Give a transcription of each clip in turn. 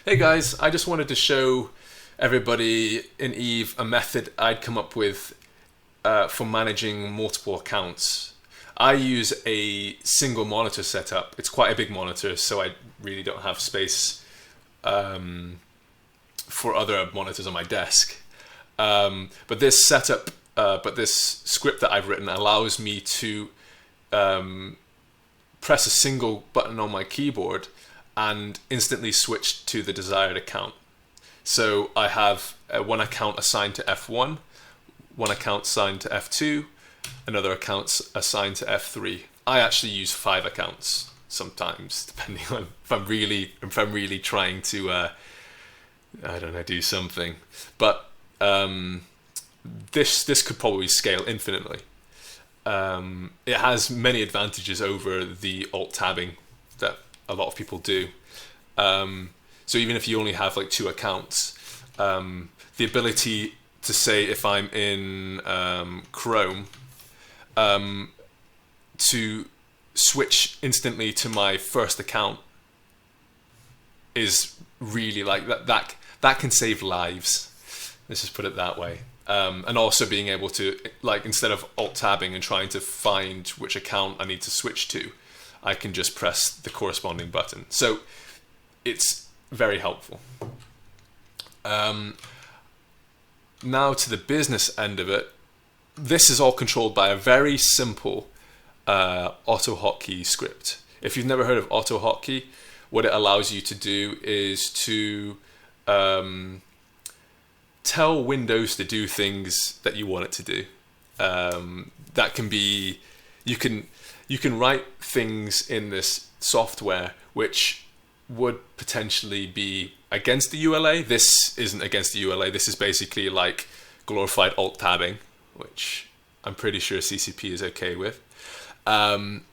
Hey guys, I just wanted to show everybody in Eve a method I'd come up with for managing multiple accounts. I use a single monitor setup. It's quite a big monitor, so I really don't have space for other monitors on my desk. But this setup, this script that I've written allows me to press a single button on my keyboard and instantly switch to the desired account. So I have one account assigned to F1, one account assigned to F2, another account assigned to F3. I actually use 5 accounts sometimes, depending on if I'm really trying to, I don't know, do something. But this could probably scale infinitely. It has many advantages over the alt tabbing that a lot of people do. So even if you only have like 2 accounts, the ability to say if I'm in Chrome, to switch instantly to my first account is really like that can save lives. Let's just put it that way. And also being able to, like, instead of alt tabbing and trying to find which account I need to switch to, I can just press the corresponding button. So it's very helpful. Now to the business end of it, this is all controlled by a very simple auto hotkey script. If you've never heard of auto hotkey, what it allows you to do is to tell Windows to do things that you want it to do. That can be, you can write things in this software which would potentially be against the ULA. This isn't against the ULA. This is basically like glorified alt tabbing, which I'm pretty sure CCP is okay with. The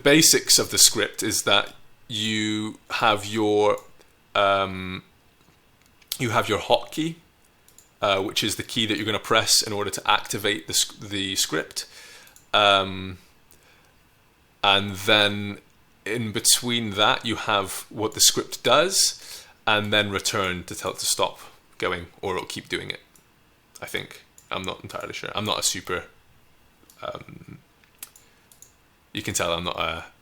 basics of the script is that you have your hotkey, which is the key that you're going to press in order to activate the script. And then in between that, you have what the script does, and then return to tell it to stop going, or it'll keep doing it. I think. I'm not entirely sure. I'm not a super... you can tell I'm not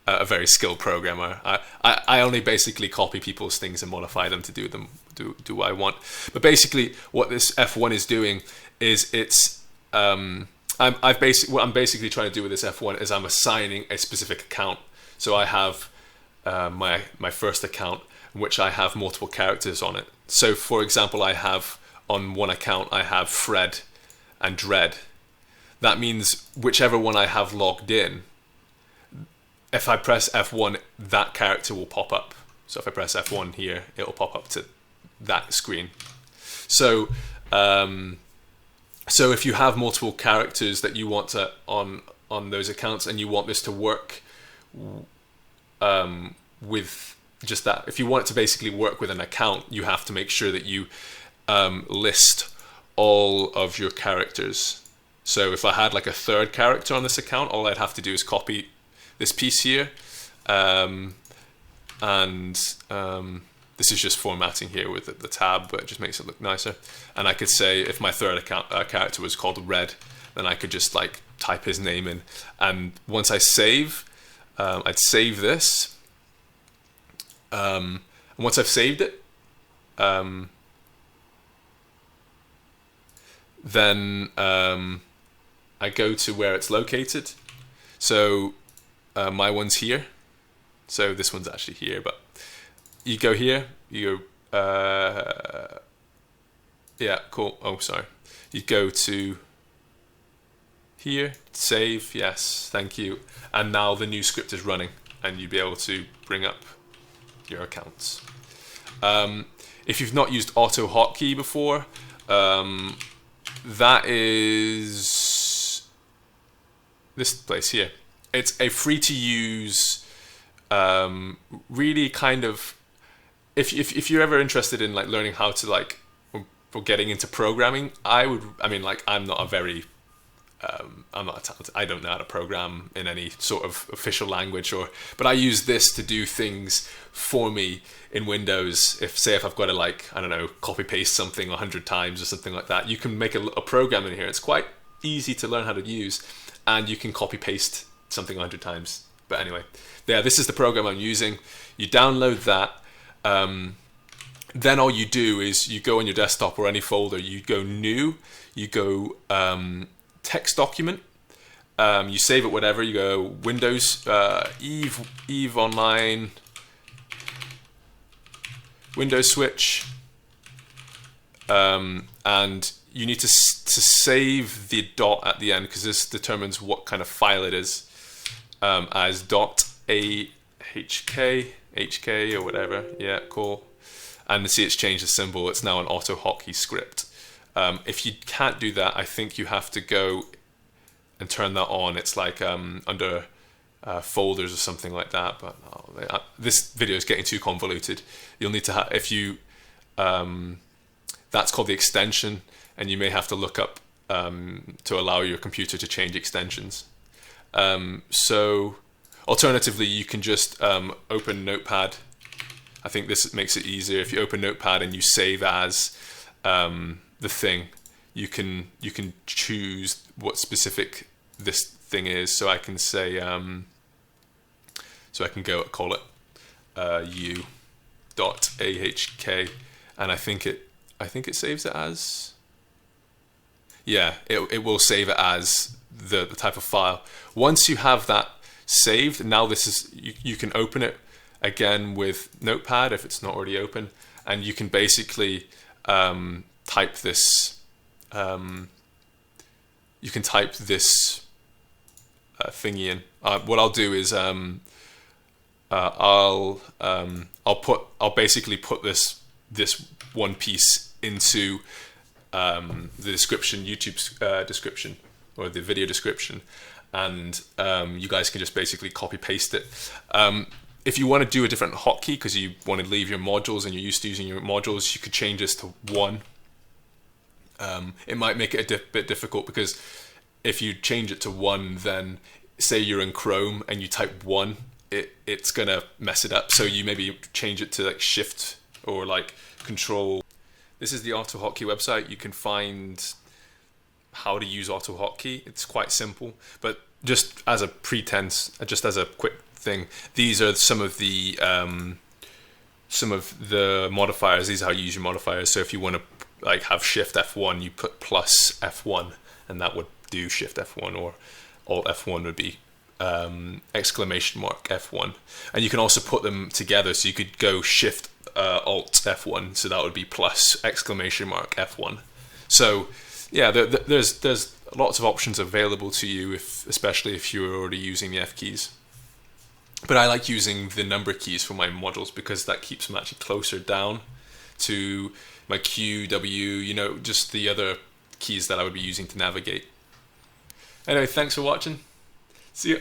a very skilled programmer. I only basically copy people's things and modify them to do what I want. But basically, what this F1 is doing is it's what I'm basically trying to do with this F1 is I'm assigning a specific account. So I have my first account, in which I have multiple characters on it. So for example, I have on one account I have Fred and Dred. That means whichever one I have logged in, if I press F1, that character will pop up. So if I press F1 here, it will pop up to that screen. So so if you have multiple characters that you want to on those accounts, and you want this to work with just that, if you want it to basically work with an account, you have to make sure that you list all of your characters. So if I had like a third character on this account, all I'd have to do is copy this piece here, this is just formatting here with the tab, but it just makes it look nicer. And I could say if my third character was called Red, then I could just like type his name in. And once I save, I'd save this. And once I've saved it, then I go to where it's located. So my one's here. So this one's actually here, but you go here, you go, yeah, cool. Oh, sorry. You go to here, save, yes, thank you. And now the new script is running, and you'll be able to bring up your accounts. If you've not used auto hotkey before, that is this place here. It's a free to use, really kind of, if you're ever interested in like learning how to like, or getting into programming, I'm not a very I'm not talented. I don't know how to program in any sort of official language, but I use this to do things for me in Windows. If I've got to, like, I don't know, copy paste something 100 times or something like that, you can make a program in here. It's quite easy to learn how to use, and you can copy paste something 100 times. But anyway, this is the program I'm using. You download that. Then all you do is you go on your desktop or any folder, you go new, you go text document, you save it whatever, you go Windows, Eve Online, Windows Switch, and you need to save the dot at the end, because this determines what kind of file it is, as .ahk, or whatever. Yeah, cool. And see, it's changed the symbol. It's now an auto hotkey script. If you can't do that, I think you have to go and turn that on. It's like under folders or something like that. But this video is getting too convoluted. You'll need to have, that's called the extension, and you may have to look up to allow your computer to change extensions. So alternatively, you can just open Notepad. I think this makes it easier. If you open Notepad and you save as the thing, you can choose what specific this thing is. So I can say, so I can call it u.ahk, and I think it saves it as, yeah, it will save it as the type of file. Once you have that saved, now this is, you can open it again with Notepad if it's not already open, and you can basically type this. You can type this thingy in. What I'll do is I'll basically put this one piece into the description, YouTube's description, or the video description, and you guys can just basically copy paste it. If you want to do a different hotkey because you want to leave your modules and you're used to using your modules, you could change this to 1. It might make it a bit difficult, because if you change it to 1, then say you're in Chrome and you type 1, it's gonna mess it up. So you maybe change it to like Shift or like Control. This is the Auto Hotkey website. You can find how to use Auto Hotkey. It's quite simple, but just as a pretense, just as a quick thing, these are some of the modifiers. These are how you use your modifiers. So if you want to like have Shift F1, you put plus F1, and that would do Shift F1, or Alt F1 would be exclamation mark F1. And you can also put them together, so you could go Shift Alt F1, so that would be plus exclamation mark F1. So yeah, there's lots of options available to you, especially if you're already using the F keys. But I like using the number keys for my modules, because that keeps them actually closer down to my Q, W, just the other keys that I would be using to navigate. Anyway, thanks for watching. See ya.